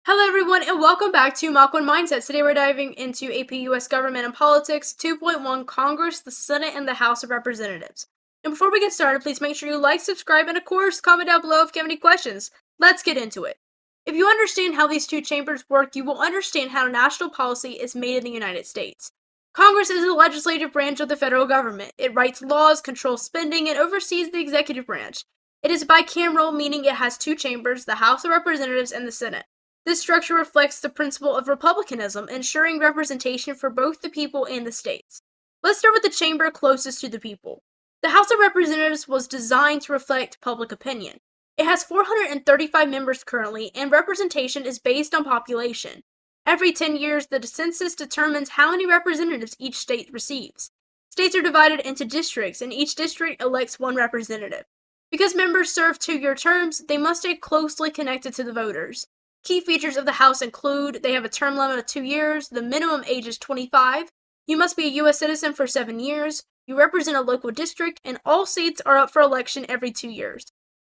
Hello everyone and welcome back to Mach 1 Mindsets. Today we're diving into AP US Government and Politics 2.1 Congress, the Senate, and the House of Representatives. And before we get started, please make sure you like, subscribe, and of course, comment down below if you have any questions. Let's get into it. If you understand how these two chambers work, you will understand how national policy is made in the United States. Congress is the legislative branch of the federal government. It writes laws, controls spending, and oversees the executive branch. It is bicameral, meaning it has two chambers, the House of Representatives and the Senate. This structure reflects the principle of republicanism, ensuring representation for both the people and the states. Let's start with the chamber closest to the people. The House of Representatives was designed to reflect public opinion. It has 435 members currently, and representation is based on population. Every 10 years, the census determines how many representatives each state receives. States are divided into districts, and each district elects one representative. Because members serve 2-year terms, they must stay closely connected to the voters. Key features of the House include they have a term limit of 2 years, the minimum age is 25, you must be a U.S. citizen for 7 years, you represent a local district, and all seats are up for election every 2 years.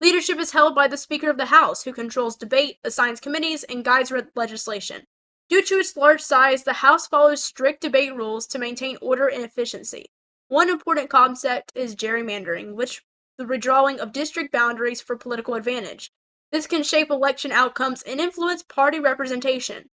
Leadership is held by the Speaker of the House, who controls debate, assigns committees, and guides legislation. Due to its large size, the House follows strict debate rules to maintain order and efficiency. One important concept is gerrymandering, which the redrawing of district boundaries for political advantage. This can shape election outcomes and influence party representation.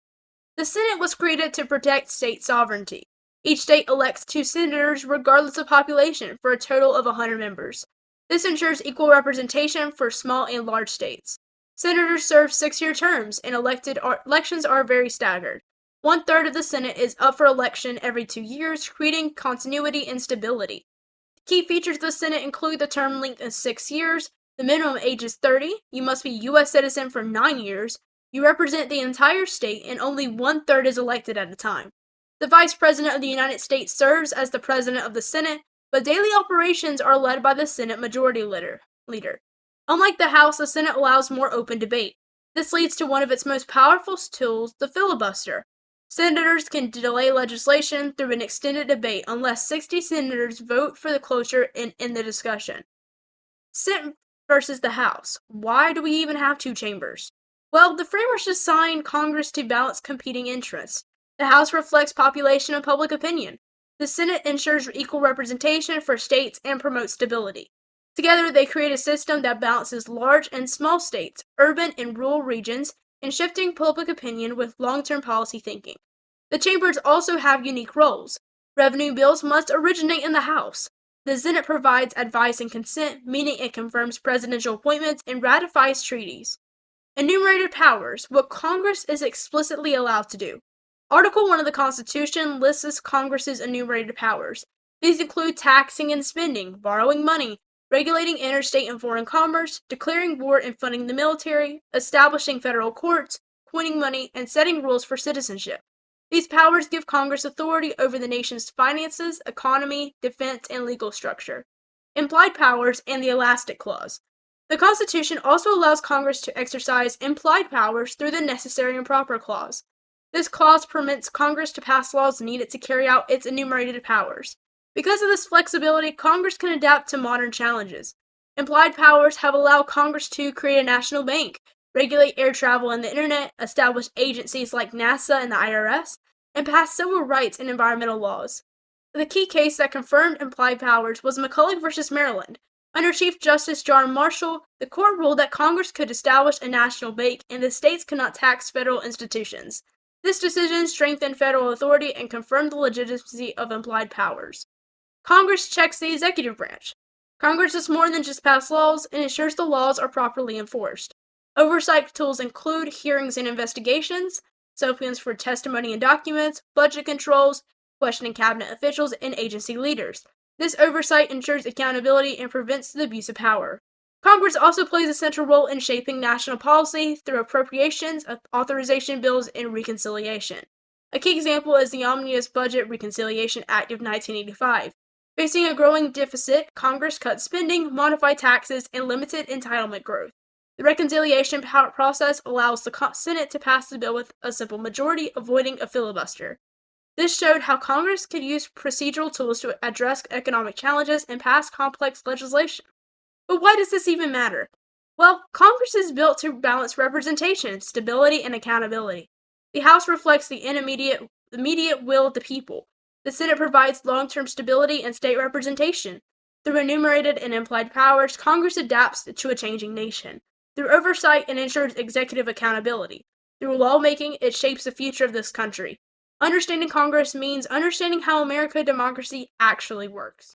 The Senate was created to protect state sovereignty. Each state elects 2 senators regardless of population for a total of 100 members. This ensures equal representation for small and large states. Senators serve 6-year terms, and elections are very staggered. 1/3 of the Senate is up for election every 2 years, creating continuity and stability. Key features of the Senate include the term length of 6 years, the minimum age is 30, you must be a U.S. citizen for 9 years, you represent the entire state, and only 1/3 is elected at a time. The Vice President of the United States serves as the President of the Senate, but daily operations are led by the Senate Majority Leader. Unlike the House, the Senate allows more open debate. This leads to one of its most powerful tools, the filibuster. Senators can delay legislation through an extended debate unless 60 senators vote for the cloture and end the discussion. Senate versus the House. Why do we even have 2 chambers? Well, the framers designed Congress to balance competing interests. The House reflects population and public opinion. The Senate ensures equal representation for states and promotes stability. Together, they create a system that balances large and small states, urban and rural regions, and shifting public opinion with long-term policy thinking. The chambers also have unique roles. Revenue bills must originate in the House. The Senate provides advice and consent, meaning it confirms presidential appointments and ratifies treaties. Enumerated powers, what Congress is explicitly allowed to do. Article 1 of the Constitution lists Congress's enumerated powers. These include taxing and spending, borrowing money, regulating interstate and foreign commerce, declaring war and funding the military, establishing federal courts, coining money, and setting rules for citizenship. These powers give Congress authority over the nation's finances, economy, defense, and legal structure. Implied powers and the Elastic Clause. The Constitution also allows Congress to exercise implied powers through the Necessary and Proper Clause. This clause permits Congress to pass laws needed to carry out its enumerated powers. Because of this flexibility, Congress can adapt to modern challenges. Implied powers have allowed Congress to create a national bank, regulate air travel and the internet, establish agencies like NASA and the IRS, and pass civil rights and environmental laws. The key case that confirmed implied powers was McCulloch v. Maryland. Under Chief Justice John Marshall, the court ruled that Congress could establish a national bank and the states could not tax federal institutions. This decision strengthened federal authority and confirmed the legitimacy of implied powers. Congress checks the executive branch. Congress does more than just pass laws and ensures the laws are properly enforced. Oversight tools include hearings and investigations, subpoenas for testimony and documents, budget controls, questioning cabinet officials, and agency leaders. This oversight ensures accountability and prevents the abuse of power. Congress also plays a central role in shaping national policy through appropriations, authorization bills, and reconciliation. A key example is the Omnibus Budget Reconciliation Act of 1985. Facing a growing deficit, Congress cut spending, modified taxes, and limited entitlement growth. The reconciliation process allows the Senate to pass the bill with a simple majority, avoiding a filibuster. This showed how Congress could use procedural tools to address economic challenges and pass complex legislation. But why does this even matter? Well, Congress is built to balance representation, stability, and accountability. The House reflects the immediate will of the people. The Senate provides long-term stability and state representation. Through enumerated and implied powers, Congress adapts to a changing nation. Through oversight, it ensures executive accountability. Through lawmaking, it shapes the future of this country. Understanding Congress means understanding how American democracy actually works.